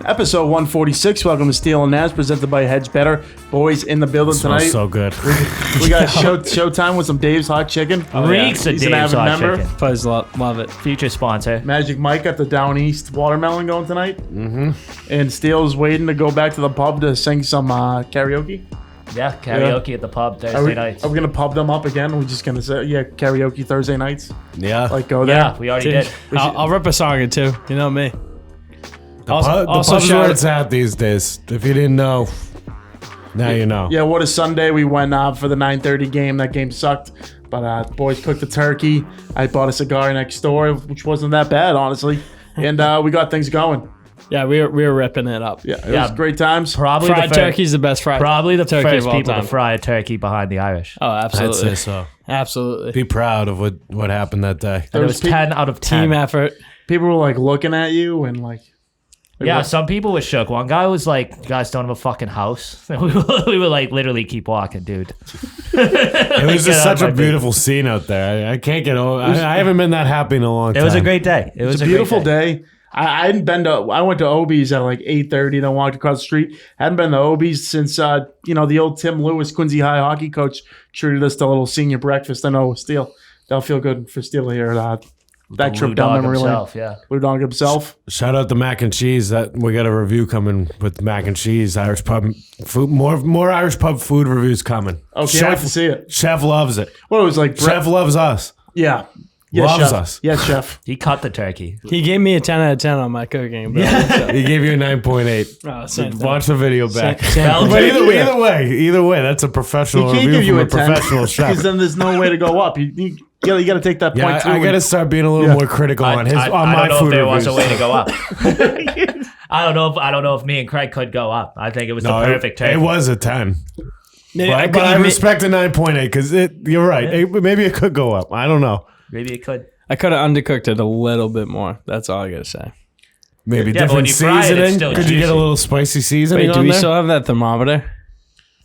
Episode 146. Welcome to Steele Nazz, presented by Hedge Better. Boys in the building tonight. So good. We got Showtime with some Dave's Hot Chicken. Reeks of He's an Dave's avid Hot member. Chicken. Please love it. Future sponsor. Magic Mike got the Down East watermelon going tonight. Mm-hmm. And Steele's waiting to go back to the pub to sing some karaoke. Yeah, karaoke at the pub Thursday nights. Are we going to pub them up again? We're just going to say, karaoke Thursday nights? Yeah. Like, go there? Yeah, we already did. I'll rip a song or two. You know me. The pub's where it's at these days. If you didn't know, now you know. Yeah, what a Sunday. We went for the 9:30 game. That game sucked. But the boys cooked the turkey. I bought a cigar next door, which wasn't that bad, honestly. And we got things going. Yeah, we were ripping it up. Yeah, it was great times. Probably Fried turkey's the best fried. Probably the turkey first of all people time. to fry a turkey behind the Irish. Oh, absolutely. I'd say so. Absolutely. Be proud of what happened that day. And it was 10 out of 10. Team effort. People were like looking at you and like Yeah, some people were shook. One guy was like, "You guys don't have a fucking house." And we were like, literally, keep walking, dude. It was just such a beautiful scene out there. I can't get over. I haven't been that happy in a long time. It was a great day. It was a beautiful day. I went to Obie's at like 8:30, then walked across the street. Hadn't been to Obie's since the old Tim Lewis, Quincy High hockey coach, treated us to a little senior breakfast. I know Steele. That'll feel good for Steele here. That trip down memory lane. Yeah. Blue Dog himself. Shout out to Mac and Cheese. That we got a review coming with Mac and Cheese. Irish pub food. More Irish pub food reviews coming. Okay, Chef, I like to see it. Chef loves it. Well, it was like Chef loves us. Yeah. Loves Chef. us. Yes, Chef. He cut the turkey. He gave me a 10 out of 10 on my cooking. But He gave you a 9.8. Oh, same thing. Watch the video back. Same But either way, that's a professional He can't review give you from a a 10 professional chef. because then there's no way to go up. You got to take that point Yeah, too. I got to start being a little more critical on I my don't know food if there reviews. was a way to go up. I don't know if me and Craig could go up. I think it was the perfect turkey. It was a 10. Maybe But I respect a 9.8 because you're right. Maybe it could go up. I don't know. Maybe it could. I could have undercooked it a little bit more. That's all I got to say. Maybe Yeah, but when different you fry it, it's seasoning. still Could you get a juicy. little spicy seasoning Wait, do on we there? still have that thermometer?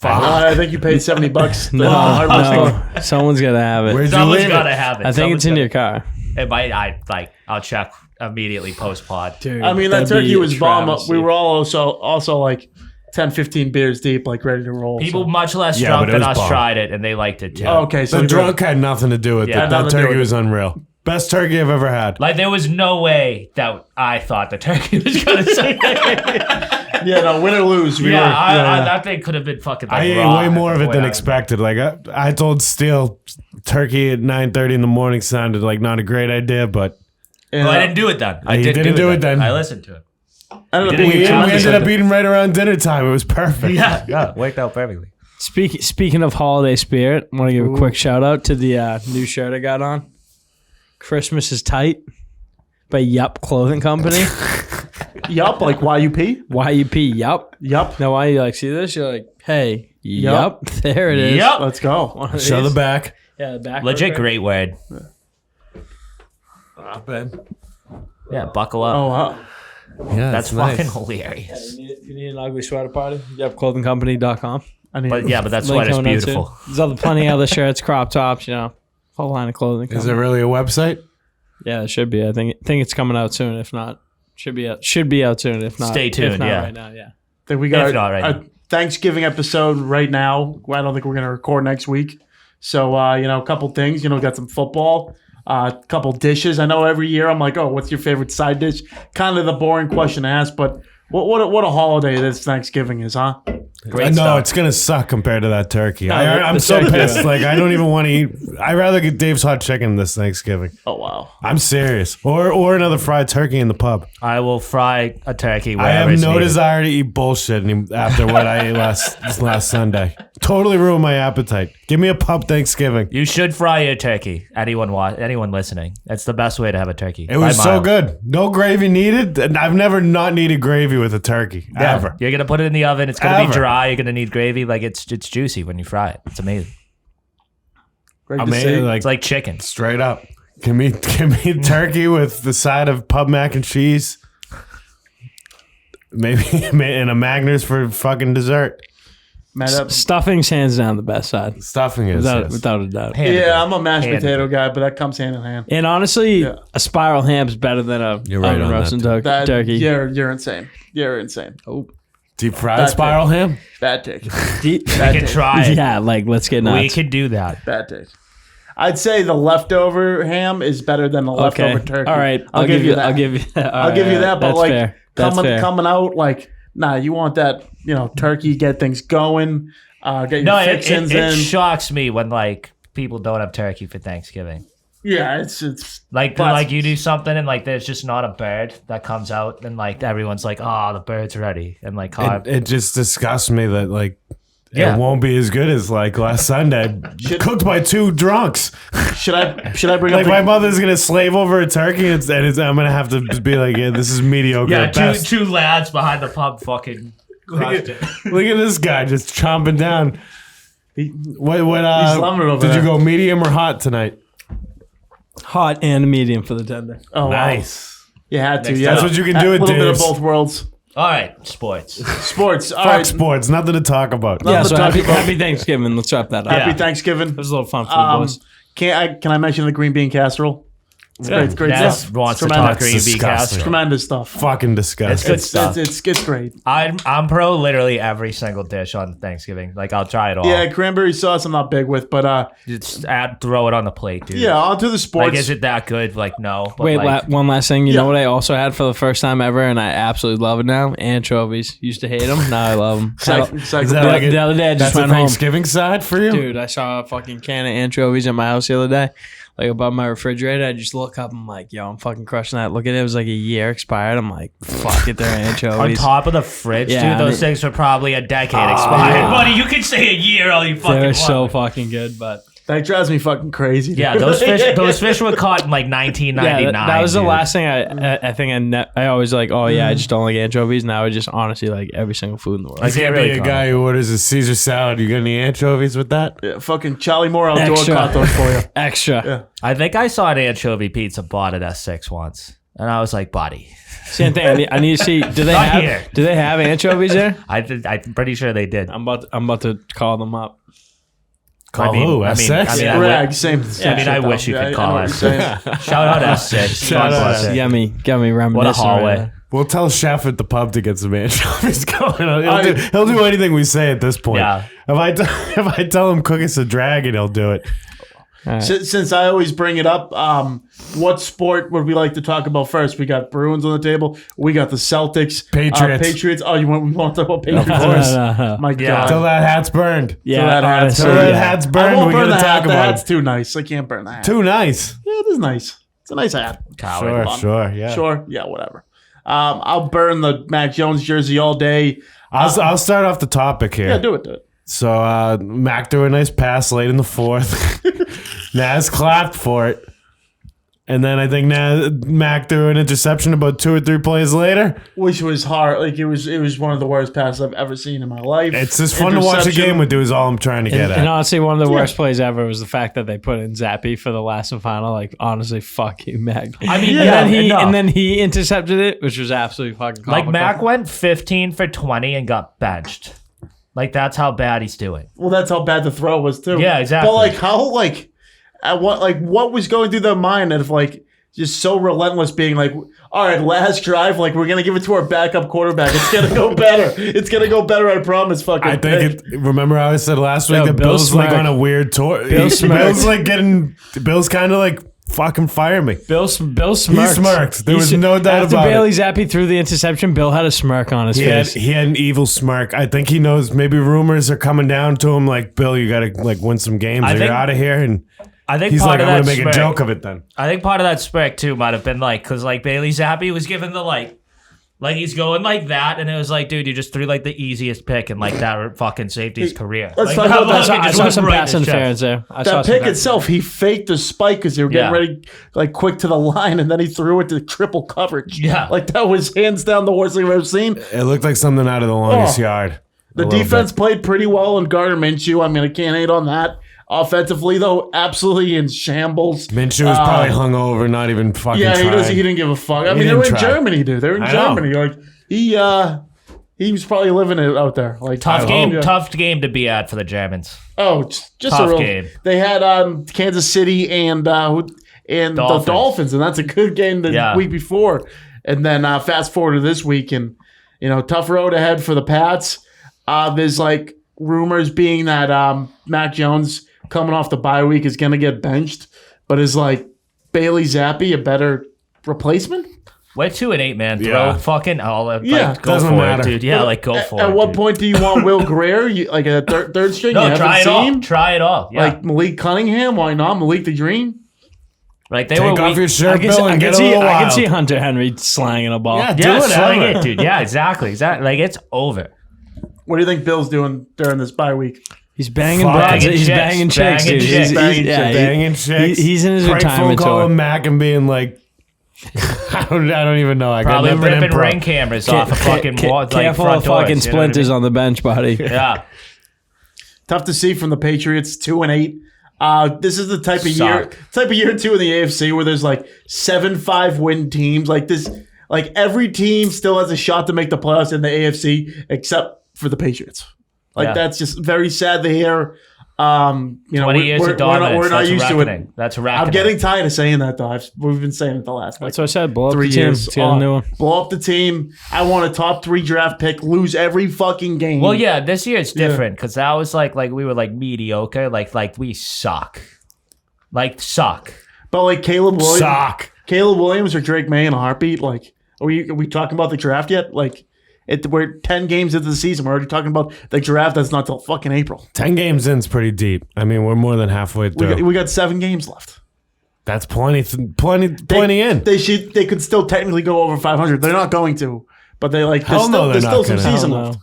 I think you paid $70. No. Someone's got to have it. Where'd you Someone's leave got to it? have it. I think it's in your car. It might. I'll check immediately post pod. Dude, I mean, that that'd turkey be was a bomb. travesty. We were all also like 10, 15 beers deep, like ready to roll. People much less Yeah, drunk but it than was us bomb. tried it, and they liked it too. Oh, okay, so The drunk had nothing to do with Yeah, it. nothing That to do turkey with was unreal. Best turkey I've ever had. Like there was no way that I thought the turkey was gonna say. Yeah, no, win or lose. That thing could have been fucking. Like, I ate raw way more of it than way expected. Like I told Steele, turkey at 9:30 in the morning sounded like not a great idea, but Well, I didn't do it then. I you didn't do it then. I listened to it. I ended up didn't being even we try ended up eating right around dinner time. It was perfect. Yeah, worked out perfectly. Speaking of holiday spirit, I want to give a quick shout out to the new shirt I got on. Christmas is Tight by Yup Clothing Company. Yup, like YUP. YUP, Yup. Yup. Now, why you like see this? You're like, hey, Yup. There it is. Yup. Let's go. One of Show these. the back. Yeah, the back. Legit right great word. Not bad. Yeah, buckle up. Oh, wow. Yeah, That's nice. fucking hilarious. there. If you need an ugly sweater party, YupClothingCompany.com. I need But that Link sweater's coming out soon. beautiful. There's plenty of other shirts, crop tops, whole line of clothing. Is coming. it really a website? Yeah, it should be. I think it's coming out soon. If not, should be out soon. If not, Stay tuned, If not yeah. right now, yeah. think we got If not, right a now. Thanksgiving episode right now. I don't think we're going to record next week. So, a couple things. We got some football, a couple dishes. I know every year I'm like, oh, what's your favorite side dish? Kind of the boring question to ask, but what a holiday this Thanksgiving is, huh? Great No, stuff. it's gonna suck compared to that turkey. No, I'm the so turkey- pissed. Like I don't even want to eat. I'd rather get Dave's hot chicken this Thanksgiving. Oh, wow. I'm serious. Or another fried turkey in the pub. I will fry a turkey. I Wherever have it's no needed. desire to eat bullshit after what I ate last Sunday. Totally ruined my appetite. Give me a pub Thanksgiving. You should fry your turkey. Anyone listening, that's the best way to have a turkey. It was By so mile. good. No gravy needed. And I've never not needed gravy with a turkey. Yeah, Ever. You're gonna put it in the oven. It's gonna be Ever. dry. You're gonna need gravy. Like it's juicy when you fry it. It's amazing. Great I to mean, see. like It's like chicken. straight up. Give me turkey with the side of pub mac and cheese. Maybe and a Magners for fucking dessert. Stuffing's hands down the best side. Stuffing is Without a doubt. Yeah, I'm a mashed potato guy, but that comes hand in hand. And honestly, a spiral ham's better than a You're right on roasted that. turkey. You're insane. You're insane. Oh. Deep fried Bad spiral ham. Bad take. We can try it. Yeah, like let's get nuts. We could do that. Bad take. I'd say the leftover ham is better than the leftover turkey. All right, I'll give you that. I'll give you that. I'll give you that. But That's like fair. That's fair. coming out like, nah, you want that, turkey, get things going, get your No, fixins it in. shocks me when like people don't have turkey for Thanksgiving. Yeah, it's Like you do something and like there's just not a bird that comes out and like everyone's like, oh, the bird's ready and like It just disgusts me that like Yeah. it won't be as good as like last Sunday, cooked by two drunks. Should I bring Like up my mother's gonna slave over a turkey, and I'm gonna have to just be like, yeah, this is mediocre. yeah, at best. two lads behind the pub fucking Look crushed at, it. look at this guy just chomping down. What He's slumbering over did you there. go medium or hot tonight? Hot and medium for the tender. Oh, wow. Nice. You had to. Next Yeah, That's what you can do A at little bit of Dave's. both worlds. All right, sports. Sports. All Fuck right. sports, nothing to talk about. Yeah, to so talk about. happy Thanksgiving. Let's wrap that up. Happy Yeah. Thanksgiving. It was a little fun for the boys. Can I mention the green bean casserole? It's great. It's great Naz stuff. wants It's to talk tremendous. green bean Disgusting. casserole. Tremendous stuff. Fucking disgusting. Good stuff. It's great. I'm pro literally every single dish on Thanksgiving. Like I'll try it all. Yeah, cranberry sauce I'm not big with, but Just throw it on the plate, dude. yeah, onto the sports. Like, is it that good? Like, no. But Wait, like, one last thing. You Yeah. know what I also had for the first time ever, and I absolutely love it now? Anchovies. Used to hate them. Now I love them. Is that like the other day I just that's a went home. Thanksgiving side for you? Dude, I saw a fucking can of anchovies in my house the other day, like above my refrigerator. I just look up. I'm like, yo, I'm fucking crushing that. Look at it. It was like a year expired. I'm like, fuck it, they're on anchovies. top of the fridge, Yeah, dude, those I mean- things were probably a decade expired. yeah. Buddy, you could say a year all you fucking They're want. so fucking good, but That drives me fucking crazy. dude. Yeah, those fish were caught in like 1999. that was the dude. last thing I think I always like. Oh yeah, I just don't like anchovies. Now I just honestly like every single food in the world. Like, You can't really be a common. guy who orders a Caesar salad. You got any anchovies with that? Yeah, fucking Charlie Moore outdoor Extra. caught those for you. Extra. Yeah. I think I saw an anchovy pizza bought at S6 once. And I was like, buddy. Same thing. I need to see. Do they Not have? here. Do they have anchovies there? I'm pretty sure they did. I'm about to call them up. Call who? S6? I Rag, same. I mean, I wish you could call us. us. Shout out S6. Shout out Fuck S6. it. Yummy, me reminiscing. What a right hallway. now. We'll tell Chef at the pub to get some anchovies going. I- He'll do anything we say at this point. Yeah. If I tell him cook us a dragon, he'll do it. Since I always bring it up, what sport would we like to talk about first? We got Bruins on the table. We got the Celtics. Patriots. Patriots. Oh, we want to talk about Patriots? Of course. No. My Yeah. God. Till that hat's burned. Yeah, that hat's honestly, Till that yeah. hat's I burned, won't we burn gotta the hat. talk The about hat's it. too nice. I can't burn the hat. Too nice. Yeah, it is nice. It's a nice hat. Coward. Sure, yeah. Sure. Yeah, whatever. I'll burn the Mac Jones jersey all day. I'll start off the topic here. Yeah, do it. So Mac threw a nice pass late in the fourth. Naz clapped for it. And then I think Mac threw an interception about 2 or 3 plays later. Which was hard. Like it was one of the worst passes I've ever seen in my life. It's just fun to watch a Interception. game with you is all I'm trying to get And at. honestly, one of the worst plays ever was the fact that they put in Zappy for the last and final. Like, honestly, fuck you, Mac. I mean, and then he intercepted it, which was absolutely fucking Like, comical. Mac went 15 for 20 and got benched. Like, that's how bad he's doing. Well, that's how bad the throw was too. Yeah, exactly. But what was going through their mind of just so relentless, being like, all right, last drive, we're gonna give it to our backup quarterback. It's gonna go better. It's gonna go better. I promise. Fucking. I think remember how I said last week Yo, that Bill Bill's smirked. on a weird tour. Bill smirked. Bill's kind of like fucking fire me. Bill smirked. He smirked. There was no doubt after about Bailey it. Zappi threw the interception, Bill had a smirk on his face. He had an evil smirk. I think he knows maybe rumors are coming down to him like, Bill, you got to win some games or you're out of here. And I think he's part like, of I'm that going to make a smirk- joke of it then. I think part of that smirk too might have been because Bailey Zappi was given the he's going like that, and it was like, dude, you just threw the easiest pick in that fucking safety's career. Let's Like, talk about that. fucking I just saw went some right in pass his chest. interference there. I saw that some pick pass- itself, he faked the spike because they were getting ready, quick to the line, and then he threw it to triple coverage. Yeah. that was hands down the worst thing I've ever seen. It looked like something out of the longest Oh. yard. The defense played pretty well in Gardner Minshew. I mean, I can't hate on that. Offensively, though, absolutely in shambles. Minshew was probably hungover, not even fucking Yeah, trying. he didn't give a fuck. I He mean, they were in didn't try. Germany, dude. They were in I know. Germany. He was probably living it out there. Like Tough game. Yeah. Tough game to be at for the Germans. Oh, just Tough a real game. They had Kansas City and the Dolphins, and that's a good game the week before. And then fast forward to this week, and tough road ahead for the Pats. There's like rumors being that Mac Jones coming off the bye week is going to get benched, but is like Bailey Zappi a better replacement? We're 2-8, man. Throw Yeah. fucking all of Yeah. go Doesn't for matter. it, dude. Yeah, like go for it. At what dude. point do you want Will Greer? Like a third string? you No, haven't try it all. seen? Try it all. Yeah. Like Malik Cunningham? Why not? Malik the Dream? Like they Take were off weak. your shirt, Bill, and get a I little can wild. see Hunter Henry slanging a ball. Yeah, do Yeah, whatever. sling it, dude. Yeah, exactly. Like it's over. What do you think Bill's doing during this bye week? He's banging Fuck. broads. Banging He's chicks. banging chicks, Banging dude. chicks. Banging chicks. He's in his Prank retirement phone call tour. with Mac and being like, I don't even know. I got Probably nothing ripping improv. ring cameras off a fucking wall, like Careful front of fucking doors, you know what I splinters mean? on the bench, buddy. Yeah. Tough to see from the Patriots, 2-8. This is the type of year too in the AFC where there's like 7-5 win teams. Like this, like every team still has a shot to make the playoffs in the AFC except for the Patriots. Like Yeah. that's just very sad to hear. 20 years of dominance. We're not That's used to reckoning. it. That's reckoning. I'm getting tired of saying that though. We've been saying it the last That's what I said. Blow up 3 the team. years. Let's get a new one. Blow up the team. I want a top 3 draft pick. Lose every fucking game. Well, yeah, this year it's different because that was like we were like mediocre, like we suck, suck. But like Caleb Williams, Sock. Caleb Williams or Drake May in a heartbeat. Like, are we talking about the draft yet? Like, we're 10 games into the season. We're already talking about the draft. That's not till fucking April. 10 games in's pretty deep. I mean, we're more than halfway through. We got 7 games left. That's plenty in. They could still technically go over 500. They're not going to, but they like. Hell no, there's they're still not some gonna. season Hell no. left.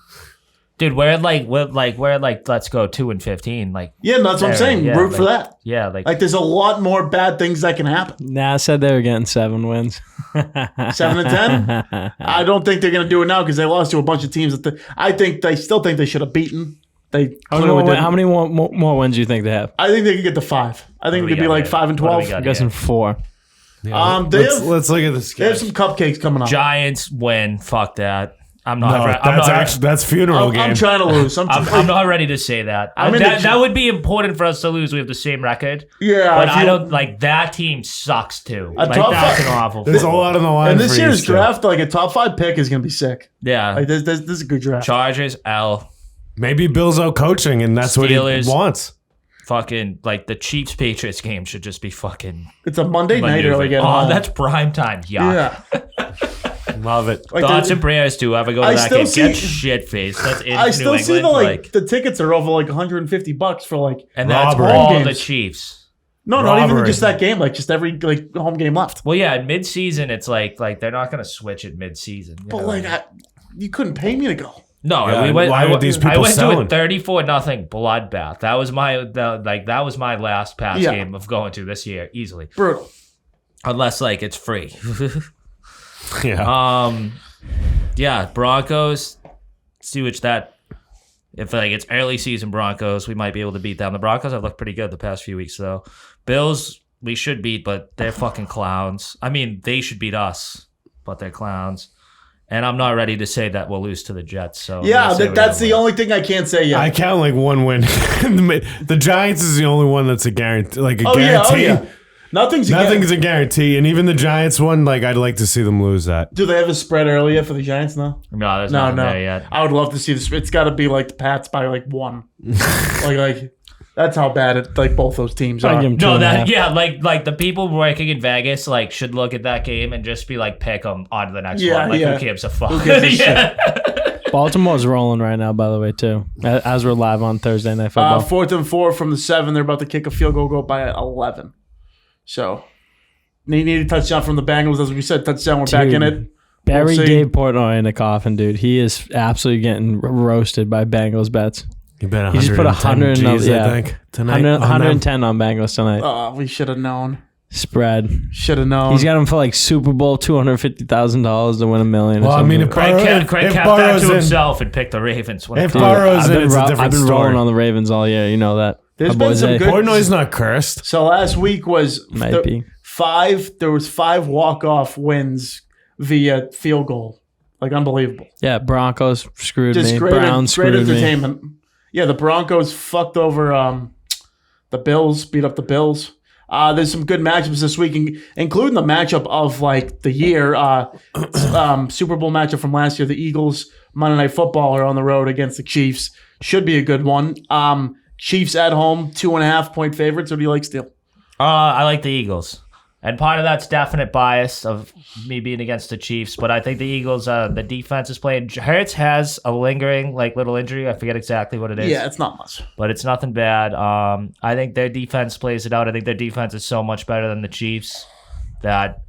Dude, we're like let's go 2-15, like Yeah, and that's what I'm saying. Yeah, Root for like- that. yeah, Like, there's a lot more bad things that can happen. Nas said they were getting 7 wins. 7 and 10. I don't think they're going to do it now because they lost to a bunch of teams that they still think they should have beaten. They clearly didn't. How many more wins do you think they have? I think they could get to 5. I think it What do could we be got like here? 5 and What do we 12. got I'm guessing 4. Let's look at this They guy. have some cupcakes coming up. Giants win. Fuck that. I'm No, not. I'm not. that's funeral game. I'm trying to lose. I'm not ready to say that. I'm in the- That would be important for us to lose. We have the same record. Yeah, But if I you- don't like that team sucks too. Like top that's five- an awful. There's a lot on the line. And this for year's you still. draft, like a top 5 pick is going to be sick. Yeah. Like this is a good draft. Chargers, L. Maybe Bill's out coaching, and that's Steelers. what he wants. Fucking like the Chiefs Patriots game should just be fucking. It's a Monday night early game. Oh, that's prime time. Yeah. yeah. Love it. Like Thoughts the- and prayers to whoever go to I that still game. see- Get shit faced. That's in I New still see England. the tickets are over like $150 for like and that's robbery. all Games. the Chiefs. not even robbery. just that game, like just every like home game left. Well, yeah, mid season it's like they're not gonna switch it mid season. But like you couldn't pay me to go. No, Yeah, we went. why would these I people went selling? to a 34-0 bloodbath. That was that was my last pass Yeah. game of going to this year easily, Brutal. unless like it's free. Yeah. Yeah, Broncos. See which that. If like it's early season Broncos, we might be able to beat them. The Broncos have looked pretty good the past few weeks though. Bills we should beat, but they're fucking clowns. I mean, they should beat us, but they're clowns. And I'm not ready to say that we'll lose to the Jets. So Yeah, we'll say we that's don't the win. only thing I can't say yet. I count like one win. The Giants is the only one that's a guarantee. Like a oh guarantee. yeah. Nothing's Nothing's a guarantee, and even the Giants one, like I'd like to see them lose that. Do they have a spread earlier for the Giants now? No, there's No, nothing no. there yet. I would love to see this. It's got to be like the Pats by like 1. like that's how bad it like both those teams I'd are. give 'em No, 2.5. like the people working in Vegas like should look at that game and just be like, pick them on to the next Yeah, one. Like, yeah. who gives a fuck? Who gives a shit? Baltimore's rolling right now, by the way, too. As we're live on Thursday Night Football. 4th and 4 from the 7. They're about to kick a field goal, go by 11. So they need a touchdown from the Bengals, as we said. Touchdown, we're back in it. Barry see. Dave Portnoy in the coffin, dude. He is absolutely getting roasted by Bengals bets. You bet He just put 110 100 G's, yeah. I think, tonight. 100, on them. 110 on Bengals tonight. Oh, we should have known. Spread. Should have known. He's got him for like Super Bowl $250,000 to win $1 million. or Well, I mean, something. Craig if kept that Burrow's to in- himself and picked the Ravens. When it If comes. Burrow's in, it's a I've different been story. rolling on the Ravens all year. You know that. There's My been boys some A. good- Portnoy's not cursed. So last week was Might be. 5. There was 5 walk-off wins via field goal Like, unbelievable. Yeah, Broncos screwed Just me. great, Browns great screwed me. entertainment. Yeah, the Broncos fucked over the Bills, beat up the Bills. There's some good matchups this week, including the matchup of like the year, Super Bowl matchup from last year. The Eagles Monday Night Football are on the road against the Chiefs. Should be a good one. Chiefs at home, 2.5-point favorites. What do you like, Steele? I like the Eagles. And part of that's definite bias of me being against the Chiefs, but I think the Eagles, the defense is playing. Hurts has a lingering like little injury. I forget exactly what it is. Yeah, it's not much. But it's nothing bad. I think their defense plays it out. I think their defense is so much better than the Chiefs that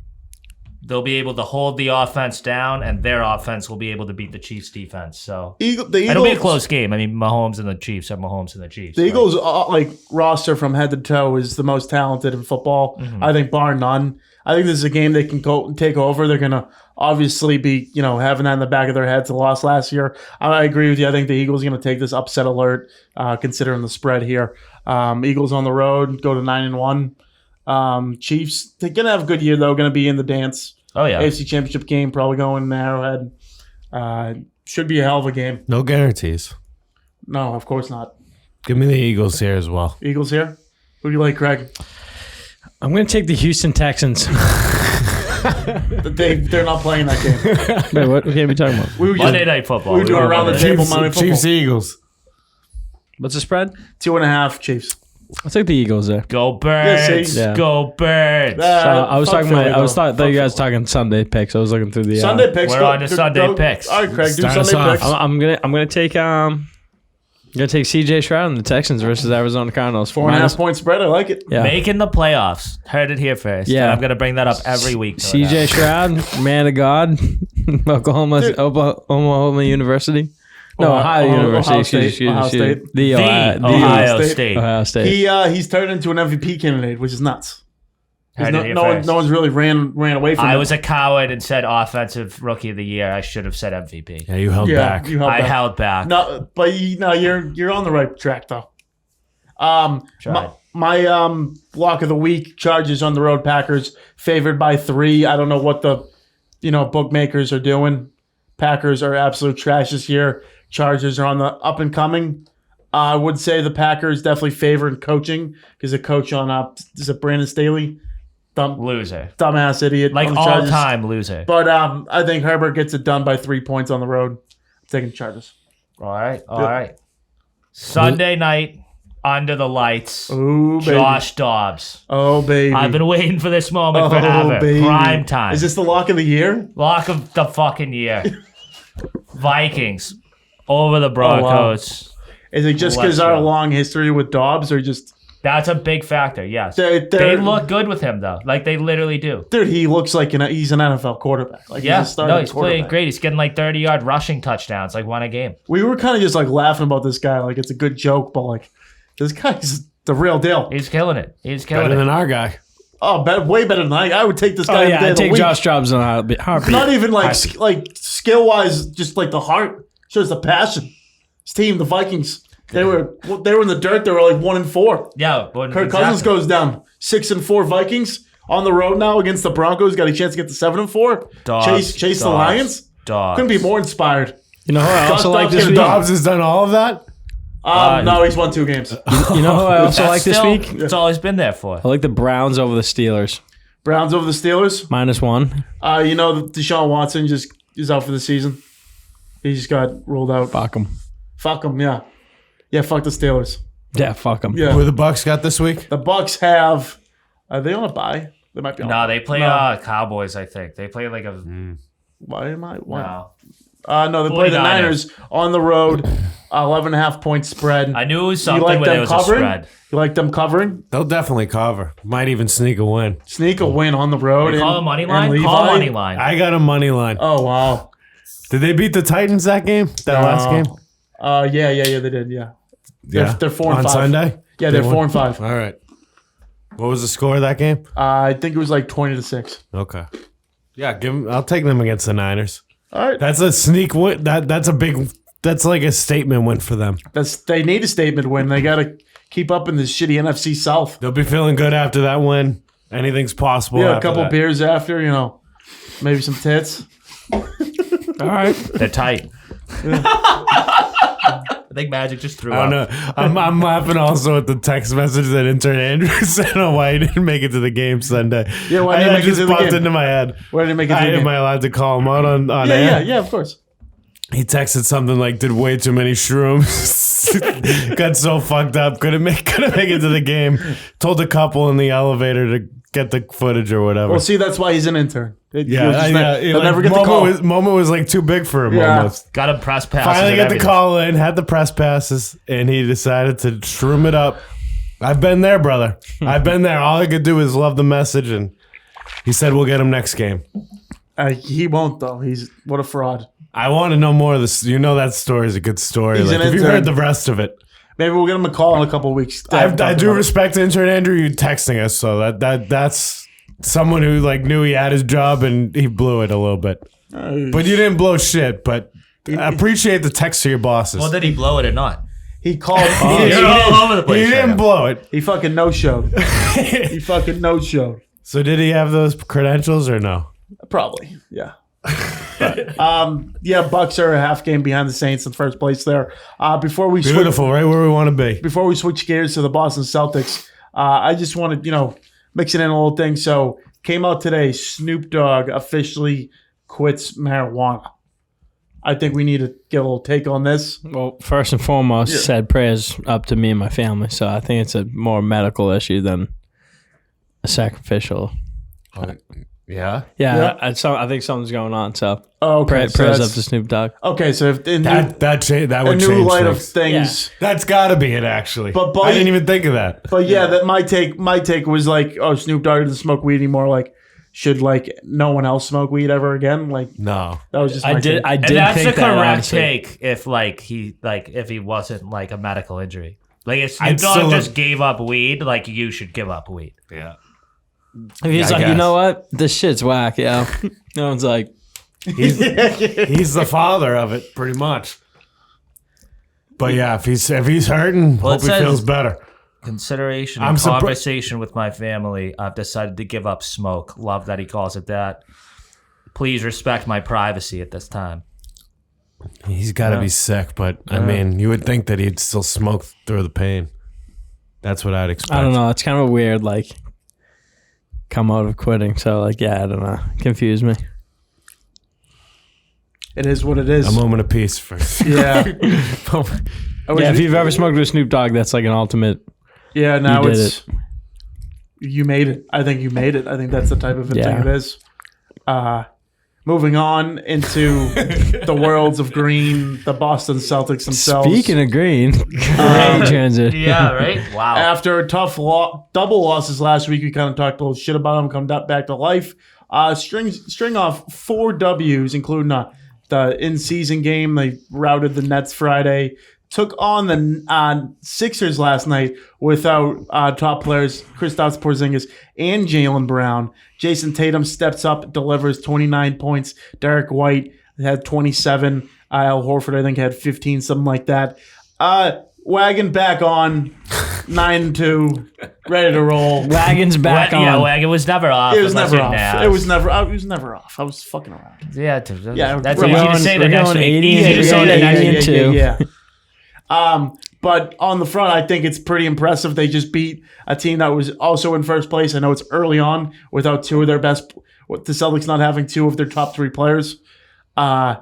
they'll be able to hold the offense down, and their offense will be able to beat the Chiefs' defense. So The Eagles, it'll be a close game. I mean, Mahomes and the Chiefs are Mahomes and the Chiefs. The Eagles, like roster from head to toe, is the most talented in football. I think, bar none. I think this is a game they can go take over. They're gonna obviously be, having that in the back of their heads. The loss last year. I agree with you. I think the Eagles are gonna take this upset alert, considering the spread here. Eagles on the road, go to 9-1. Chiefs, they're gonna have a good year though. Gonna be in the dance. Oh yeah, AFC Championship game, probably going in Arrowhead. Should be a hell of a game. No guarantees. No, of course not. Give me the Eagles here as well. Eagles here. Who do you like, Craig? I'm going to take the Houston Texans. They're not playing that game. Wait, what game are we talking about? We were Monday Night Football. we were doing around the table Monday Night Football. Chiefs Eagles. What's the spread? 2.5 Chiefs. I'll take the Eagles there. Go Birds! Yeah, see? Yeah. Go Birds! I was Fuck talking Philly, about. though. Thought you guys were talking Sunday picks. I was looking through the Sunday picks. We're on to Sunday picks. All right, Craig, do Start us Sunday off. picks. I'm gonna take CJ Stroud and the Texans versus Arizona Cardinals. 4.5 point spread. I like it. Yeah. Making the playoffs. Heard it here first. Yeah. And I'm gonna bring that up every week. till it CJ happens. Stroud, man of God, Oklahoma University. No, Ohio University. Ohio State. The Ohio State. State. Ohio State. He's turned into an MVP candidate, which is nuts. Heard it here No first. one's really ran away from I him. was a coward and said offensive rookie of the year. I should have said MVP. Yeah, you held back. You held I back. held back. No, but you're on the right track though. Tried. My block of the week: Chargers on the road, Packers favored by 3. I don't know what the bookmakers are doing. Packers are absolute trash this year. Chargers are on the up and coming. I would say the Packers definitely favor in coaching because the coach on is it Brandon Staley, Loser. dumbass idiot, Like on the all Chargers. time loser. But I think Herbert gets it done by 3 points on the road. I'm taking the Chargers. All right. Sunday night, under the lights. Oh baby. Josh Dobbs. Oh baby. I've been waiting for this moment forever. baby. Prime time. Is this the lock of the year? Lock of the fucking year. Vikings over the Broncos. Is it just Let's because our go. long history with Dobbs, or just That's a big factor, yes. They're- They look good with him, though. Like, they literally do. dude? He looks like he's an NFL quarterback. Like Yeah, he's a starting he's playing quarterback. great. He's getting like 30-yard rushing touchdowns, like one a game. We were kind of just like laughing about this guy, like it's a good joke, but like this guy's the real deal. He's killing it. He's killing Better it. than our guy. Oh, way better than I would take this Oh guy. yeah, every day I of the take week. Josh Dobbs on a heartbeat. Not even like skill wise, just like the heart shows the passion. His team, the Vikings, they were in the dirt. They were like 1-4. Yeah, but Kirk Cousins goes down 6-4. Vikings on the road now against the Broncos. Got a chance to get to 7-4. Dobbs, Chase the Dobbs, Lions. Dobbs. Couldn't be more inspired. You know who I also Josh like Dobbs this is week? Dobbs has done all of that. No, he's won 2 games. You know who I also like this Still, week? It's all he's been there for. I like the Browns over the Steelers. Browns over the Steelers. -1. Deshaun Watson just is out for the season. He just got ruled out. Fuck them. Fuck him, yeah. Yeah, fuck the Steelers. Yeah, fuck them. Yeah. Who the Bucks got this week? The Bucks have. Are they on a bye? They might be on. No, they play No. Cowboys, I think. They play like a... Why am I? Why? No. No, they play the 49ers. Niners on the road. 11.5 point spread. I knew it was You something like when there them was covering? a spread. You like them covering? They'll definitely cover. Might even sneak a win. Sneak a win on the road. Call a and- money and line? Levi? Call a money line. I got a money line. Oh wow. Did they beat the Titans that game? That last game? Yeah, they did. Yeah. They're 4-5 on Sunday. Yeah, they're won? 4-5. All right. What was the score of that game? I think it was like 20-6. Okay. Yeah, I'll take them against the Niners. All right. That's a sneak win. That's a big. That's like a statement win for them. They need a statement win. They got to keep up in this shitty NFC South. They'll be feeling good after that win. Anything's possible. Yeah, a after couple that. beers after, maybe some tits. All right. They're tight. I think Magic just threw I up. don't know. I'm laughing also at the text message that intern Andrew sent on why he didn't make it to the game Sunday. Yeah, why didn't he make it just to the popped game? into my head. Why did he make it to the game? Am I allowed to call him out on Yeah, air? yeah, of course. He texted something like, "Did way too many shrooms, got so fucked up, couldn't make it to the game." Told a couple in the elevator to get the footage or whatever. Well, see, that's why he's an intern. yeah, He'll never get the call. Moment was like too big for him Yeah. almost. Got him press passes. Finally and got the everything. call in, had the press passes, and he decided to shroom it up. I've been there, brother. I've been there. All I could do is love the message, and he said we'll get him next game. He won't, though. What a fraud. I want to know more of this. You know that story is a good story. He's Like, an have you intern. heard the rest of it? Maybe we'll get him a call in a couple of weeks. I do respect intern Andrew you texting us, so that's someone who like knew he had his job and he blew it a little bit. But you didn't blow shit. But I appreciate the text to your bosses. Well, did he blow it or not? He called. You're all over the place. He right didn't now. blow it. He fucking no-showed. He fucking no-showed. So did he have those credentials or no? Probably, yeah. Yeah, Bucks are a half game behind the Saints in first place there. Before we Beautiful, right where we want to be. before we switch gears to the Boston Celtics, I just wanted, mix it in a little thing. So came out today, Snoop Dogg officially quits marijuana. I think we need to get a little take on this. Well, first and foremost, said prayers up to me and my family. So I think it's a more medical issue than a sacrificial. Yeah. Yeah. I think something's going on. So Oh, okay. So prayers that's- up to Snoop Dogg. Okay, so if in That a would new change light of things. things. That's got to be it, actually. But I didn't even think of that. But yeah, that my take was like, oh, Snoop Dogg doesn't smoke weed anymore. Like, should like no one else smoke weed ever again? Like, No. that was just I my did. take. I did And that's think the that, correct honestly. take if he wasn't like a medical injury. Like if Snoop I'd Dogg still just have- gave up weed, like you should give up weed. Yeah. He's I like, you guess. know what? This shit's whack. Yeah. No one's like, He's the father of it, pretty much. But yeah, if he's hurting, Well, hope it he says- feels better. Consideration I'm and surpri- conversation with my family, I've decided to give up smoke. Love that he calls it that. Please respect my privacy at this time. He's got to be sick, but I mean, you would think that he'd still smoke through the pain. That's what I'd expect. I don't know. It's kind of weird. Like, come out of quitting. So like, yeah, I don't know. Confused me. It is what it is. A moment of peace for. Yeah. Yeah, if you've ever smoked with Snoop Dogg, that's like an ultimate. Yeah, now You did it's you made it. I think you made it. I think that's the type of Yeah. thing it is. Moving on into the worlds of green, the Boston Celtics themselves. Speaking of green, great transit. Yeah, right? Wow. After a tough double losses last week, we kind of talked a little shit about them, come back to life. String off 4 W's, including the in-season game. They routed the Nets Friday. Took on the Sixers last night without top players Kristaps Porzingis and Jaylen Brown. Jason Tatum steps up, delivers 29 points. Derek White had 27. Al Horford, I think, had 15, something like that. Wagon back on 9-2, ready to roll. Wagon's back on. Yeah, Wagon was never off. It was unless never you're off. Naz. It was never off. I was fucking around. Yeah, Yeah, that's we're easy going- to say the we're next going week. 80 Easy to say the next week. 82. Yeah. But on the front, I think it's pretty impressive. They just beat a team that was also in first place. I know it's early on without 2 of their best, with the Celtics not having 2 of their top 3 players. And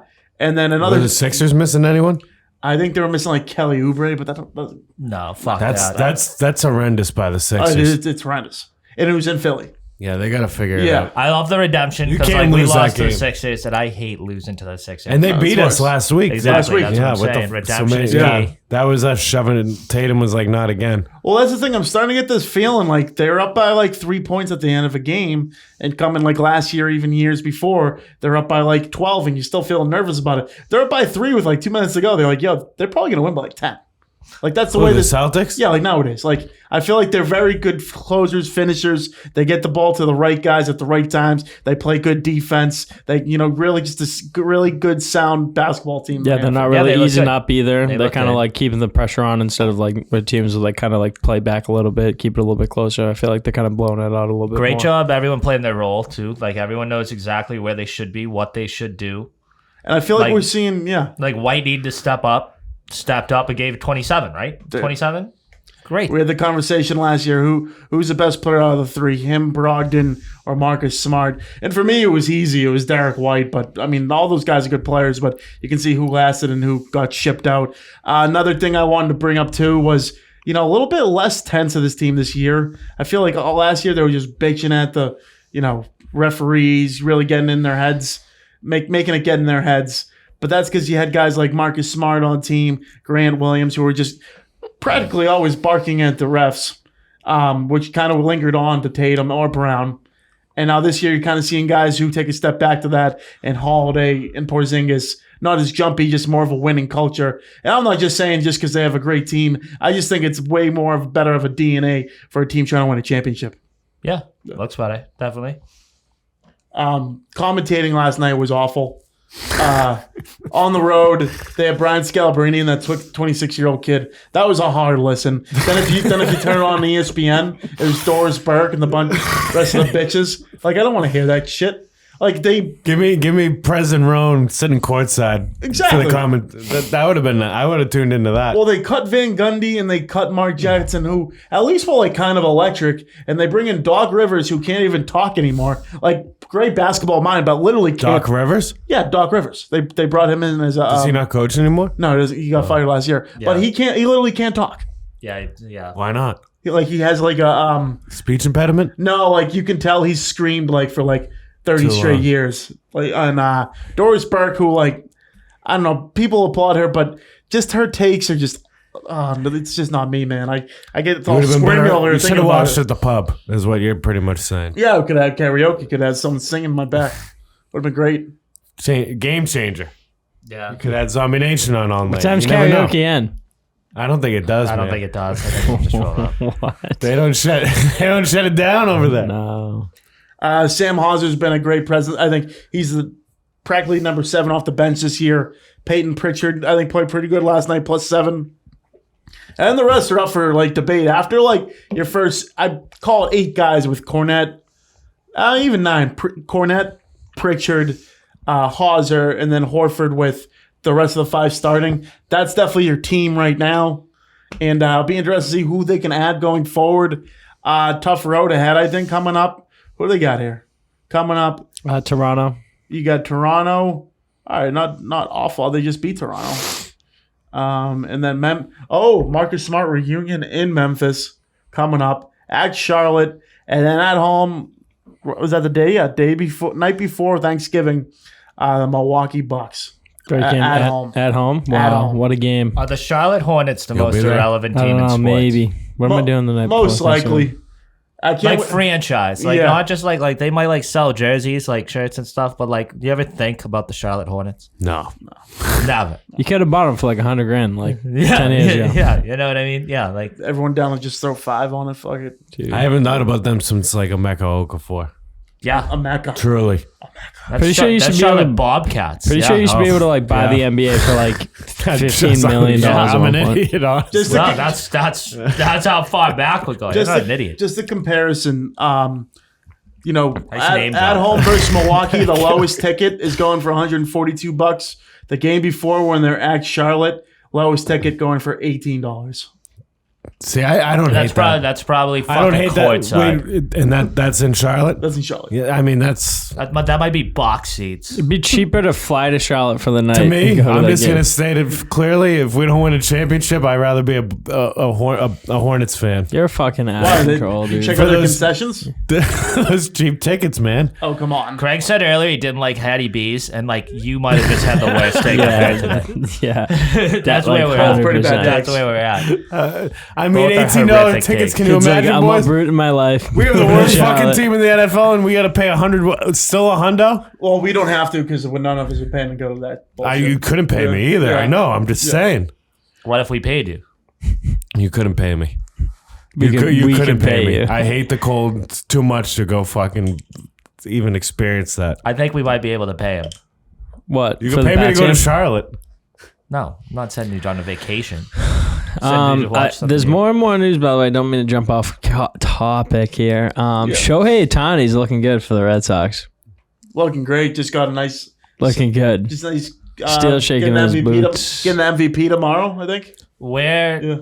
then Were another, the Sixers missing anyone? I think they were missing like Kelly Oubre, but that doesn't. No, fuck That's that. that's horrendous by the Sixers. It's horrendous. And it was in Philly. Yeah, they got to figure it Yeah. out. I love the redemption You because can't like we lose that lost to the game. Sixers, and I hate losing to the Sixers. And they No, beat it's us worse. last week. Exactly, that's what I'm what saying. Redemption is yeah, key. that was us shoving it. Tatum was like, not again. Well, that's the thing. I'm starting to get this feeling like they're up by like 3 points at the end of a game, and coming like last year, even years before, they're up by like 12, and you still feel nervous about it. They're up by 3 with like 2 minutes to go. They're like, yo, they're probably gonna win by like 10. Like that's the way the this. Celtics? Yeah, like nowadays. Like I feel like they're very good closers, finishers. They get the ball to the right guys at the right times. They play good defense. They, really just a really good, sound basketball team. Yeah, they're not Yeah, really they look easing good. up either. They They're look kind of good. like keeping the pressure on instead of like with teams that like kind of like play back a little bit, keep it a little bit closer. I feel like they're kind of blowing it out a little bit. Great more. job, everyone playing their role too. Like everyone knows exactly where they should be, what they should do, And I feel like Like- we're seeing, Like White needed to step up, stepped up and gave 27, right? 27? Great. we had the conversation last year. Who's the best player out of the three? Him, Brogdon, or Marcus Smart? And for me, it was easy. It was Derek White. But I mean, all those guys are good players. But you can see who lasted and who got shipped out. Another thing I wanted to bring up too was, a little bit less tense of this team this year. I feel like last year they were just bitching at the, referees, really getting in their heads, making it get in their heads. But that's because you had guys like Marcus Smart on the team, Grant Williams, who were just practically always barking at the refs, which kind of lingered on to Tatum or Brown. And now this year, you're kind of seeing guys who take a step back to that, and Holiday and Porzingis, not as jumpy, just more of a winning culture. And I'm not just saying just because they have a great team. I just think it's way better of a DNA for a team trying to win a championship. Yeah, looks better, definitely. Commentating last night was awful. On the road, they had Brian Scalabrine and that 26-year-old kid. That was a hard listen. Then if you turn it on ESPN, it was Doris Burke and the rest of the bitches. Like, I don't want to hear that shit. Like, they Give me President Roan sitting courtside. Exactly. For the comment. That would have been. I would have tuned into that. Well, they cut Van Gundy and they cut Mark Jackson, who at least were like kind of electric, and they bring in Doc Rivers, who can't even talk anymore. Like, great basketball mind, but literally can't. Doc Rivers? Yeah, Doc Rivers. They brought him in as a. Does he not coach anymore? No, he got fired last year. But he can't. He literally can't talk. Yeah. Why not? He has like a Speech impediment? No, like you can tell he's screamed like for like 30 Too straight long. years. Like, and Doris Burke, who like, I don't know, people applaud her, but just her takes are just, it's just not me, man. I get all squirmy. You should have watched at the pub, is what you're pretty much saying. Yeah, we could have karaoke, could have someone singing in my back. Would have been great. Game changer. Yeah. Could have Zombie Nation on all night. What time's You never know. karaoke in? I don't think it does. I don't think it does. I think we'll just roll up. What? They don't shut. They don't shut it down over there. No. Sam Hauser's been a great president. I think he's practically number 7 off the bench this year. Peyton Pritchard, I think, played pretty good last night, +7. And the rest are up for like debate. After like your first, I call it 8 guys with Cornette, even 9. Cornette, Pritchard, Hauser, and then Horford with the rest of the 5 starting. That's definitely your team right now. And I'll be interested to see who they can add going forward. Tough road ahead, I think, coming up. Who do they got here? Coming up, Toronto. you got Toronto. All right, not awful. They just beat Toronto. And then Marcus Smart reunion in Memphis coming up at Charlotte, and then at home. Was that the day? Yeah, night before Thanksgiving. The Milwaukee Bucks. Great game At home. At home. Wow, At home. what a game! Are the Charlotte Hornets the You'll most be there? irrelevant I team don't in know. sports? Maybe. What am I doing the night before? Most likely. I can't. Like wait- franchise, like Yeah. not just like they might like sell jerseys, like shirts and stuff, but like, do you ever think about the Charlotte Hornets? No. Never. You could have bought them for like $100,000, like Yeah, 10 years ago. yeah, you know what I mean? Yeah, like Everyone down and just throw 5 on it. Fuck it. Dude. I haven't thought about them since like Emeka Okafor. yeah. A Mecca. Truly. That's Pretty sure you that's should be Charlotte able to- Bobcats. Pretty yeah. sure you should be able to like buy Yeah. the NBA for like $15 million. Yeah, at I'm one an point. idiot. Honestly. Just No, the- that's how far back we're going. You're not an idiot. Just the comparison. should name At drop. home versus Milwaukee, the lowest ticket is going for $142. The game before, when they're at Charlotte, lowest ticket going for $18. See, I don't That's hate probably that. that's probably I don't fucking hate that. courtside. Wait, and that's in Charlotte? That's in Charlotte. Yeah, I mean, that's... That might be box seats. It'd be cheaper to fly to Charlotte for the night. To me, and go to I'm that just game. going to state it clearly. If we don't win a championship, I'd rather be a Hornets fan. You're a fucking Why? out of They control, dude. check For out their those- concessions? Those cheap tickets, man. Oh, come on. Craig said earlier he didn't like Hattie B's, and like you might have just had the worst take compared to that. yeah. That's Like where we're at. 100%. Pretty bad That's where we're at. I mean, Both are $18 horrific tickets. takes. Can you Kid's like, imagine, I'm boys? uprooting my life. We have the worst fucking Charlotte. team in the NFL, and we got to pay $100. Still a hundo? Well, we don't have to because none of us are paying to go to that bullshit. You couldn't pay me either. Yeah. I know. I'm just saying. What if we paid you? You couldn't pay me. We You, can- you we couldn't can pay me. you. I hate the cold. It's too much to go fucking even experience that. I think we might be able to pay him. What? You for can the pay me to Bats go to game? Charlotte. No, I'm not sending you on a vacation. Sending you to watch something There's new. more and more news, by the way. Don't mean to jump off topic here. Shohei Ohtani's looking good for the Red Sox. Looking great. Just got a nice Looking good. Just he's Still shaking getting his MVP boots. Getting the MVP tomorrow, I think. Yeah.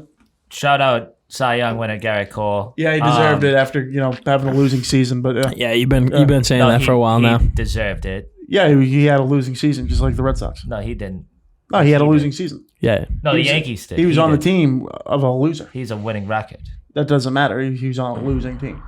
Shout out Cy Young winner Garrett Cole. Yeah, he deserved it after having a losing season. But yeah, Yeah, you've been saying that for a while now. He deserved it. yeah, he had a losing season, just like the Red Sox. No, he didn't. No, he had a losing season. Yeah. No, the Yankees did. He was on the did. team of a loser. He's a winning record. That doesn't matter. He was on a losing team.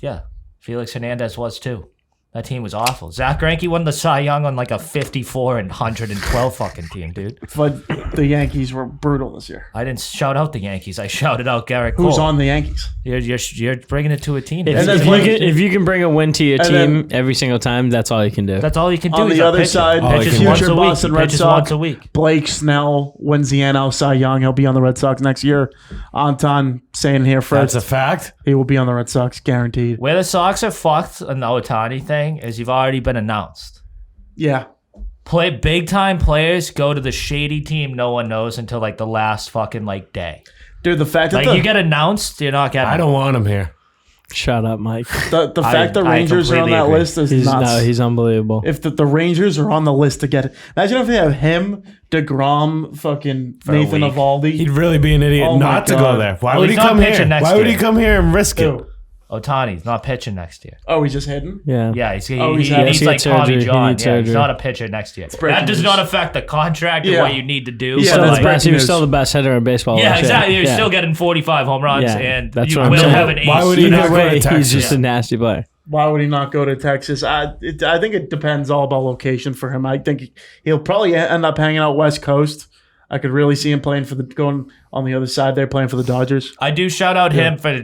Yeah. Felix Hernandez was too. That team was awful. Zach Greinke won the Cy Young on like a 54 and 112 fucking team, dude. But the Yankees were brutal this year. I didn't shout out the Yankees. I shouted out Garrett Cole. Who's on the Yankees? You're bringing it to a team. If you can bring a win to your And team every single time, that's all you can do. That's all you can do. On He's the a other pitcher. side, Pitches once future a week. Boston He Red pitches Sox, once a week. Blake Snell wins the NL Cy Young. He'll be on the Red Sox next year. Anton saying here first, That's a fact. he will be on the Red Sox, guaranteed. Where the Sox are fucked on the Ohtani thing is you've already been announced. Yeah. Play big time players go to the shady team no one knows until like the last fucking like day. Dude, the fact that Like you get announced, you're not getting. I don't want him here. Shut up, Mike. the fact that I Rangers are on completely that agree. list is nuts. He's unbelievable. If the Rangers are on the list to get it. Imagine if they have him, DeGrom, fucking a Nathan week. Eovaldi. He'd really be an idiot Oh my not to God. go there. Why Well, would he he's not come pitching here? next Why would he year. come here and risk it? Ew. Ohtani's not pitching next year. Oh, he's just hitting? Yeah. Yeah, he's he having- needs He like had Tommy surgery. He John. needs Yeah, he's surgery. not a pitcher next year. breaking That does news. not affect the contract Yeah. or what you need to do. Yeah, but, that's like, breaking He was news. still the best hitter in baseball. yeah, last year. exactly. You're Yeah. still getting 45 home runs, Yeah, and that's you what I'm will saying. have an ace. Why would he Either not go way, to he's Texas? just a nasty player. Why would he not go to Texas? I think it depends all about location for him. I think he'll probably end up hanging out West Coast. I could really see him playing going on the other side there, playing for the Dodgers. I do shout out him for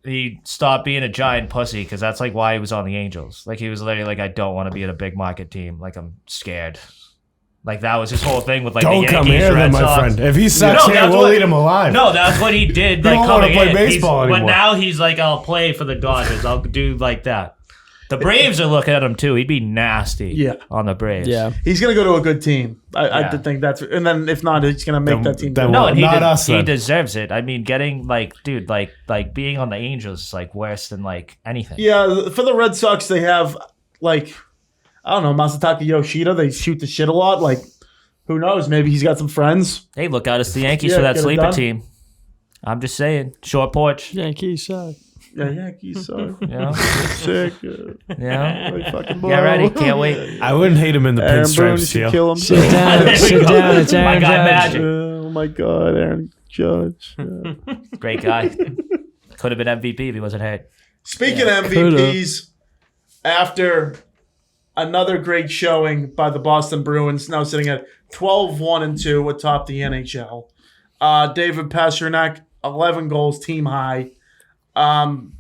he stopped being a giant pussy because that's like why he was on the Angels. Like he was literally like, I don't want to be at a big market team. Like I'm scared. Like that was his whole thing with like Don't the Yankees, come here, Red then, my Sox. friend. If he sucks No, here, that's we'll what- eat him alive. No, that's what he did. Like don't wanna coming play in. baseball But anymore. now he's like, I'll play for the Dodgers. I'll do like that. The Braves are looking at him too. He'd be nasty. Yeah. On the Braves. Yeah. He's going to go to a good team. I Yeah. think that's, and then if not, he's going to make that team. then good. No, Well, and not us, he then. deserves it. I mean, getting like, dude, like being on the Angels is like worse than like anything. Yeah, for the Red Sox, they have like, I don't know, Masataka Yoshida. They shoot the shit a lot. Like, who knows? Maybe he's got some friends. Hey, look out! It's the Yankees Yeah, for that get it sleeper done. team. I'm just saying, short porch. Yankees suck. Yeah, Yankees suck. You know, Sick. you know. Like fucking Get ready, can't wait. I wouldn't hate him in the Aaron Boone pinstripes, should Steele. kill Sit himself. down. There we Sit go. down. It's My Aaron guy Judge. Magic. Oh my God, Aaron Judge. Yeah. Great guy. Could have been MVP if he wasn't hurt. Speaking of MVPs, after another great showing by the Boston Bruins, now sitting at 12-1-2 atop the NHL. David Pastrnak, 11 goals, team high.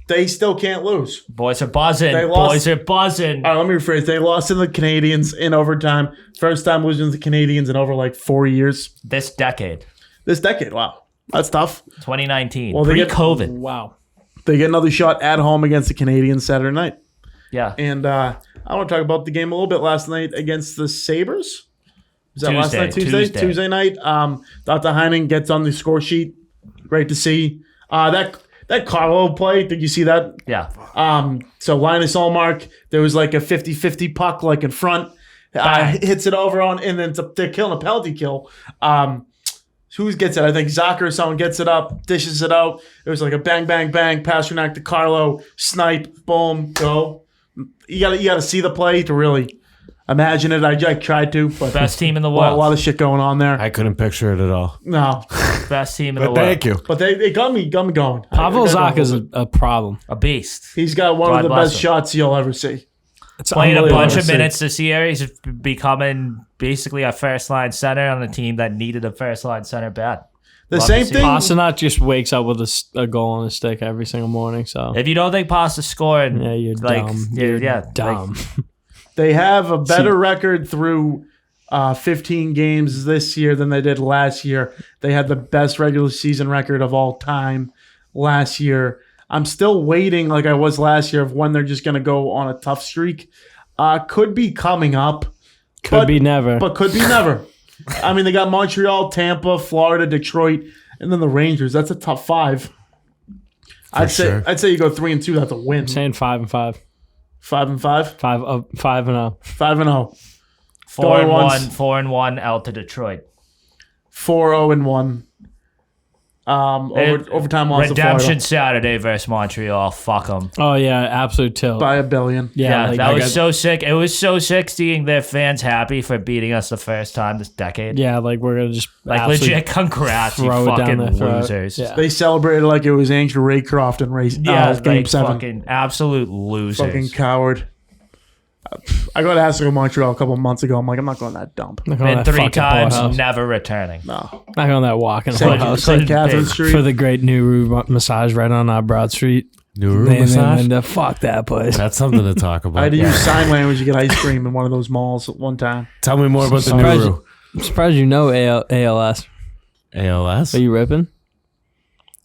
They still can't lose. Boys are buzzing. They lost- Boys are buzzing. All right, let me rephrase. They lost to the Canadians in overtime. First time losing to the Canadians in over like 4 years. This decade, This decade, wow. That's tough. 2019, Well, they get- pre-COVID. Wow. They get another shot at home against the Canadians Saturday night. Yeah. And I want to talk about the game a little bit last night against the Sabres. Was that last night? Tuesday night. Dr. Heining gets on the score sheet. Great to see. That Carlo play, did you see that? Yeah. So Linus Ullmark, there was like a 50-50 puck like in front. Hits it over on, and then they're killing a penalty kill. Who gets it? I think Zucker or someone gets it up, dishes it out. It was like a bang, bang, bang. Pastrnak to Carlo, snipe, boom, go. You gotta see the play to really imagine it. I tried to, but Best team in the a world. lot of shit going on there. I couldn't picture it at all. No, Best team in the But world. thank you. but they got me going. Pavel I got Zacha's a problem. A beast. He's got one God of the bless best him. shots you'll ever see. It's Playing a unbelievable bunch to of see. minutes this year. He's becoming basically a first line center on a team that needed a first line center bad. The Love same to see thing. it. Pastrnak just wakes up with a goal on his stick every single morning. So If you don't think Pasta's scoring, yeah, you're like, dumb. You're, You're yeah, dumb. They have a better record through 15 games this year than they did last year. They had the best regular season record of all time last year. I'm still waiting, like I was last year, of when they're just going to go on a tough streak. Could be coming up. Could be never. But could be never. I mean, they got Montreal, Tampa, Florida, Detroit, and then the Rangers. That's a top five. sure. I'd say you go 3-2. That's a win. I'm saying 5-5. 5-5. 5-0. 5-0. 4-1. 4-1 L to Detroit. 4-0-1. Overtime loss to Redemption Florida Saturday versus Montreal. Fuck them. Oh yeah, absolute tilt. by $1 billion. Yeah, like, that was so sick. It was so sick seeing their fans happy for beating us the first time this decade. yeah, like we're gonna just Like absolutely legit, congrats, you throw it down fucking their throat. losers. Yeah. They celebrated like it was Angel Raycroft in Game like 7. fucking absolute losers. Fucking coward. I got asked to go to Montreal a couple months ago. I'm like, I'm not going that dump. Not going Been that 3 fucking times, whorehouse. never returning. No. Not going that walking St. whorehouse. Catherine Street. For the great new massage right on Broad Street. New room Man, massage. Linda, fuck that place. That's something to talk I about. had to use sign language to get ice cream in one of those malls at one time. Tell me more about the Surprised- new room. I'm surprised you know ALS. ALS. Are you ripping?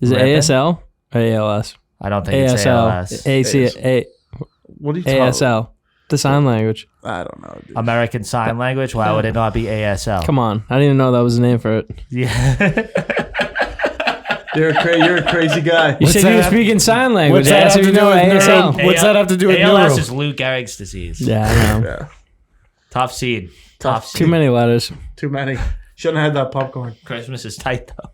Is it Ripping? ASL or ALS? I don't think it's ALS. What are you talking about? ASL. The sign language. I don't know, dude. American Sign Language. Why would it not be ASL? Come on. I didn't even know that was the name for it. Yeah. You're a crazy guy. You What's said you were that? speaking sign language. What's that That's have if you to do know with ASL. neuro- What's that have to do with ALS neuro? is Lou Gehrig's disease. Yeah, I know. Yeah. Tough seed. Tough Too seed. many letters. Too many. Shouldn't have had that popcorn. Christmas is tight though.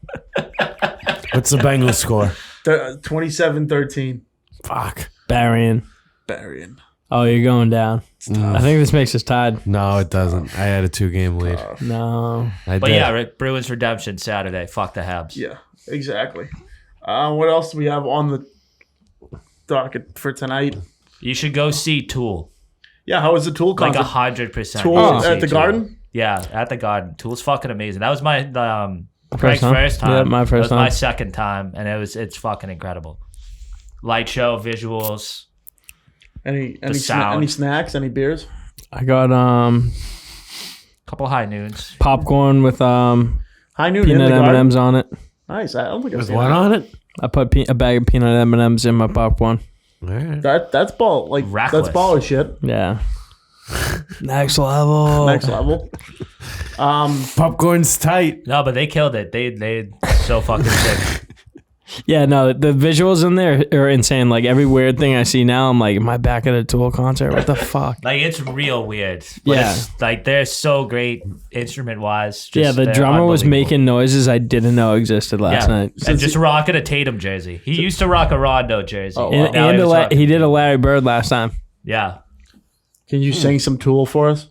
What's the Bengals score? 27-13. Fuck. Barrion. Barrion. Oh, you're going down. I think this makes us tied. No, it doesn't. I had a 2-game lead. No. I But did. yeah, Bruins redemption Saturday. Fuck the Habs. Yeah, exactly. What else do we have on the docket for tonight? You should go see Tool. Yeah, how was the Tool Like concert? 100%. Tool You should at see the Tool. Garden? Yeah, at the Garden. Tool's fucking amazing. That was my First Craig's time? first time. Yeah, my It first was my time. second time, and it's fucking incredible. Light show, visuals. Any sound. any snacks? Any beers? I got Couple high noons. popcorn with High noon in peanut the Garden. M&Ms on it. Nice. I don't think I've With seen what that. on it? I put a bag of peanut M&Ms in my popcorn. All right. That's ball. Like Reckless. that's baller shit. Yeah. Next level. Next level. Popcorn's tight. No, but they killed it. They so fucking sick. Yeah, no, the visuals in there are insane. Like every weird thing I see now, I'm like, am I back at a Tool concert? What the fuck? Like it's real weird. But Yeah. it's, like they're so great instrument wise. Yeah, the drummer was making noises I didn't know existed last night. And just rocking a Tatum jersey. He used to rock a Rondo jersey. And, Now he was rocking- he did a Larry Bird last time. Yeah. Can you sing some Tool for us?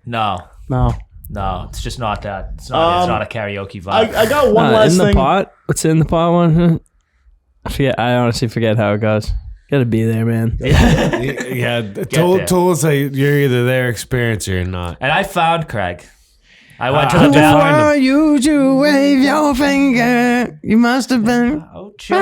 No. No. No, it's just not that. It's not a karaoke vibe. I got one in last the thing. pot? What's in the pot one? I honestly forget how it goes. Gotta be there, man. Yeah. there. Tool's like you're either there, experience, or you're not. And I found Craig. I went to the bathroom. Before you to wave your finger, you must have been. See,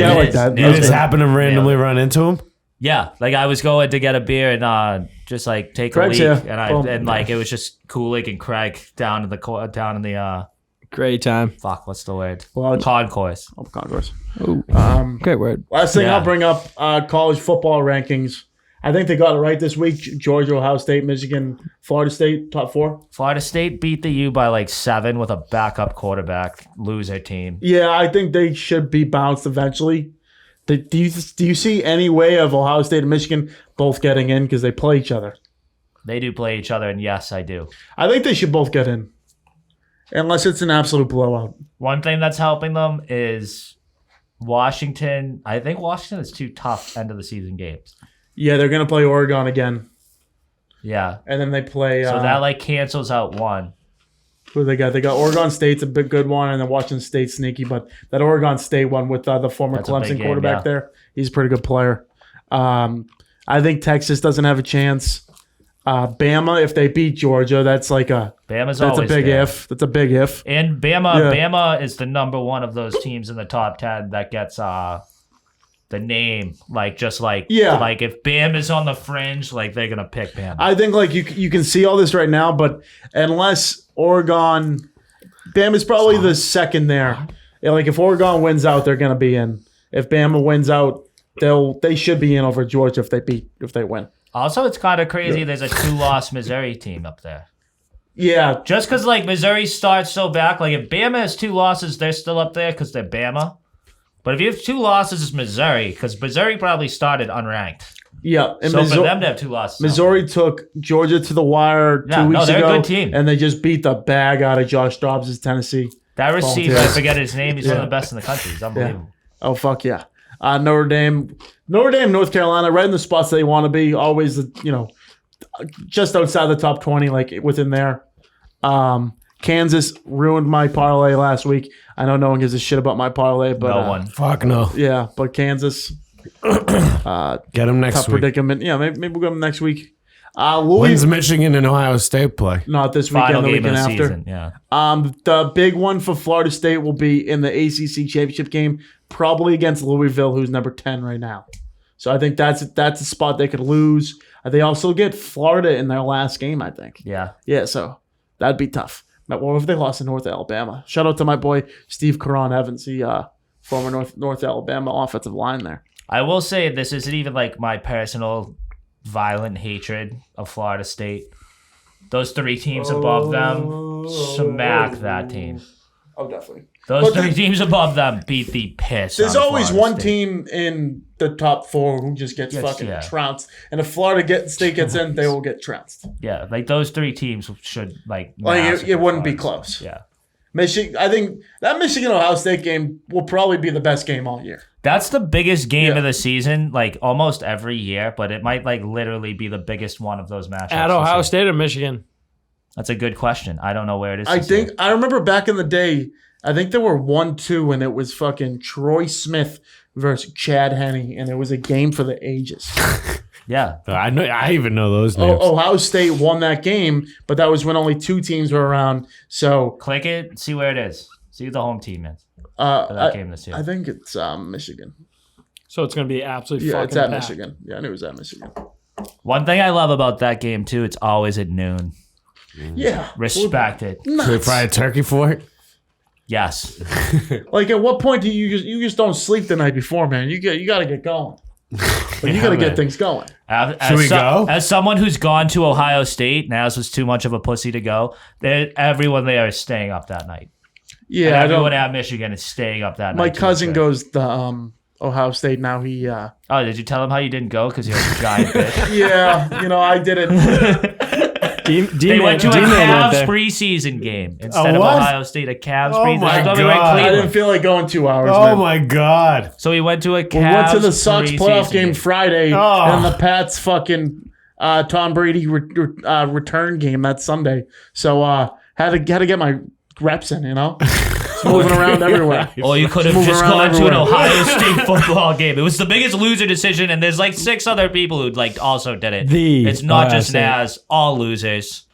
I like that. Yeah. You just happen to randomly run into him? Yeah, like I was going to get a beer and just like take Craig's a leak, here. and Boom. and like it was just Kulig and Craig down in the Great time. fuck, what's the word? Well, Concourse. Concourse. Ooh, great word. Last thing Yeah. I'll bring up: college football rankings. I think they got it right this week. Georgia, Ohio State, Michigan, Florida State, top 4. Florida State beat the U by like 7 with a backup quarterback, loser team. Yeah, I think they should be bounced eventually. Do you see any way of Ohio State and Michigan both getting in because they play each other? They do play each other, and yes, I do. I think they should both get in, unless it's an absolute blowout. One thing that's helping them is Washington. I think Washington is 2 tough end of the season games. Yeah, they're gonna play Oregon again, Yeah. and then they play. So that like cancels out one. Who they got? They got Oregon State's a big good one, and then Washington State's sneaky. But that Oregon State one with the former That's a big Clemson game, quarterback yeah. there, he's a pretty good player. I think Texas doesn't have a chance. Bama, if they beat Georgia, that's like Bama's that's a always big there. if. That's a big if. And Bama, Yeah. Bama is the number one of those teams in the top 10 that gets the name. Like just like like if Bam is on the fringe, like they're gonna pick Bama. I think like you can see all this right now, but unless Oregon, Bama's probably the second there. Yeah, like if Oregon wins out, they're gonna be in. If Bama wins out, they should be in over Georgia if they win. Also, it's kind of crazy. There's a 2-loss Missouri team up there. Yeah, Just because like Missouri starts so back, like if Bama has 2 losses, they're still up there because they're Bama. But if you have 2 losses, it's Missouri because Missouri probably started unranked. Yeah, and So for them to have 2 losses. Missouri took Georgia to the wire 2 weeks they're ago. a good team. And they just beat the bag out of Josh Dobbs' Tennessee. That receiver, I Volunteers. forget his name. He's one of the best in the country. He's unbelievable. Oh, fuck yeah. Notre Dame, North Carolina, right in the spots they want to be. Always, just outside the top 20, like within there. Kansas ruined my parlay last week. I know no one gives a shit about my parlay, but No one. Fuck no. Yeah, but Kansas, Get them next tough week. predicament. Yeah, maybe we'll get them next week. When's Louis, Michigan and Ohio State play? not this weekend, Final the game of weekend the after. season. Yeah. The big one for Florida State will be in the ACC championship game, probably against Louisville, who's number 10 right now. So I think that's a spot they could lose. They also get Florida in their last game, I think. Yeah. Yeah, so that'd be tough. But what if they lost to North Alabama? Shout out to my boy Steve Caron Evans, former North Alabama offensive line there. I will say this isn't even like my personal violent hatred of Florida State. Those 3 teams above them smack that team. Oh, definitely. Those But 3 teams above them beat the piss. There's out of always Florida one State. team in the top 4 who just gets Yes, fucking yeah. trounced. And if Florida State gets in, they will get trounced. Yeah, like those 3 teams should Like massacre it wouldn't be Florida close. State. Yeah. Michigan, I think that Michigan Ohio State game will probably be the best game all year. That's the biggest game Yeah. of the season, like almost every year, but it might like literally be the biggest one of those matchups. At this Ohio year. State or Michigan? That's a good question. I don't know where it is. I this think year. I remember back in the day. I think there were 1-2, and it was fucking Troy Smith versus Chad Henne, and it was a game for the ages. Yeah. I know. I even know those names. Ohio State won that game, but that was when only 2 teams were around. So Click it, see where it is. See who the home team is for that game this year. I think it's Michigan. So it's going to be absolutely Yeah, fucking it's at packed. Michigan. Yeah, I knew it was at Michigan. One thing I love about that game too, it's always at noon. Yeah, Respect it. Should we fry a turkey for it? Yes. Like, at what point do you just don't sleep the night before, man? You got to get going. Like, you got to man. get things going. Should we go? As someone who's gone to Ohio State, Naz was too much of a pussy to go. Everyone there is staying up that night. Yeah, And I everyone don't. at Michigan is staying up that night. My to cousin watch it. goes to Ohio State now. He Oh, did you tell him how you didn't go because you're a giant bitch? yeah, I did it. They went to a D-Man went Cavs there. preseason game instead of what? Ohio State. A Cavs Oh preseason. my I thought we were in God. I didn't Cleveland. feel like going 2 hours. Oh man. my god! So we went to a Cavs. We went to the Sox playoff preseason game Friday, Oh. and the Pats fucking Tom Brady return game that Sunday. So had to get my reps in, Just moving around everywhere. Or you could have Moving just around gone to an everywhere. Ohio State football game. It was the biggest loser decision, and there's like 6 other people who like also did it. It's not Ohio just State. Naz, all losers.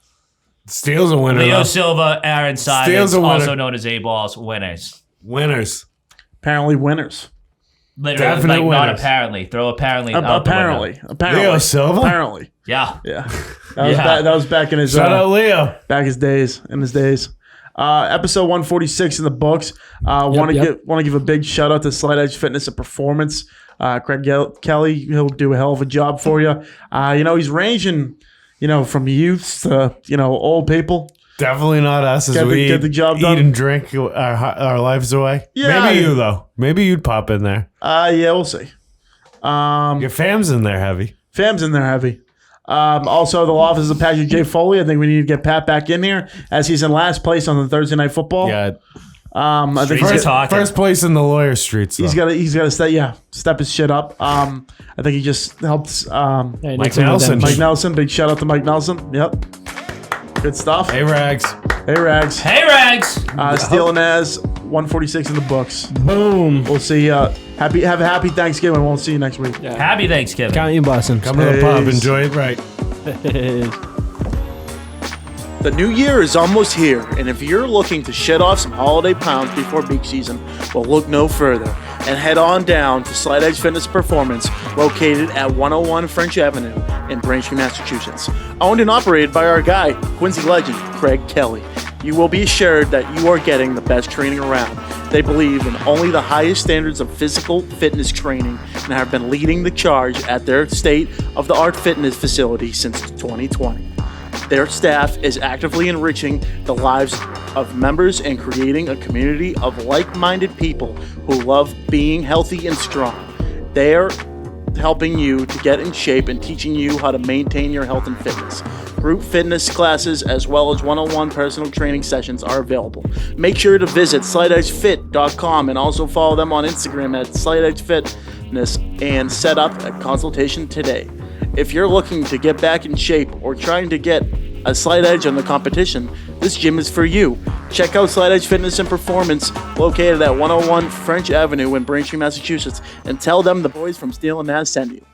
Steele's a winner. Leo though. Silva, Aaron Steele's Simons, a winner. also known as A-Balls, winners. Winners. Apparently winners. Literally, Definite like not winners. apparently. Throw apparently. out the window. Apparently. Leo Silva? Apparently. Yeah. Yeah. That was, Yeah. that was back in his Shout out Leo. in his days. Episode 146 in the books. Want to give a big shout out to Slight Edge Fitness and Performance. Craig Kelly, he'll do a hell of a job for you. He's ranging, from youths to old people. Definitely not us as Get we the job eat done. and drink our lives away. Yeah. Maybe you though. Maybe you'd pop in there. Yeah, we'll see. Your fam's in there heavy. Fam's in there heavy. Also, the office of Patrick J. Foley. I think we need to get Pat back in here as he's in last place on the Thursday Night Football. Yeah. I think Streets he's are talking. First place in the lawyer streets. He's though. got to step his shit up. I think he just helps Mike Nelson. Mike Nelson. Big shout out to Mike Nelson. Yep, good stuff. Hey Rags. Hey Rags. Hey, Rags. Steele Nazz, 146 in the books. Boom. We'll see. Have a happy Thanksgiving. We'll see you next week. Happy Thanksgiving. Count you bussin'. Come to the pub. Peace. Enjoy it right. The new year is almost here, and if you're looking to shed off some holiday pounds before beach season, well, look no further and head on down to Slight Edge Fitness Performance, located at 101 French Avenue in Braintree, Massachusetts. Owned and operated by our guy, Quincy legend, Craig Kelly. You will be assured that you are getting the best training around. They believe in only the highest standards of physical fitness training and have been leading the charge at their state-of-the-art fitness facility since 2020. Their staff is actively enriching the lives of members and creating a community of like-minded people who love being healthy and strong. Their helping you to get in shape and teaching you how to maintain your health and fitness. Group fitness classes as well as one-on-one personal training sessions are available. Make sure to visit slightedgefit.com and also follow them on Instagram at slightedgefitness and set up a consultation today. If you're looking to get back in shape or trying to get a slight edge on the competition, this gym is for you. Check out Slight Edge Fitness and Performance, located at 101 French Avenue in Braintree, Massachusetts, and tell them the boys from Steele Nazz sent you.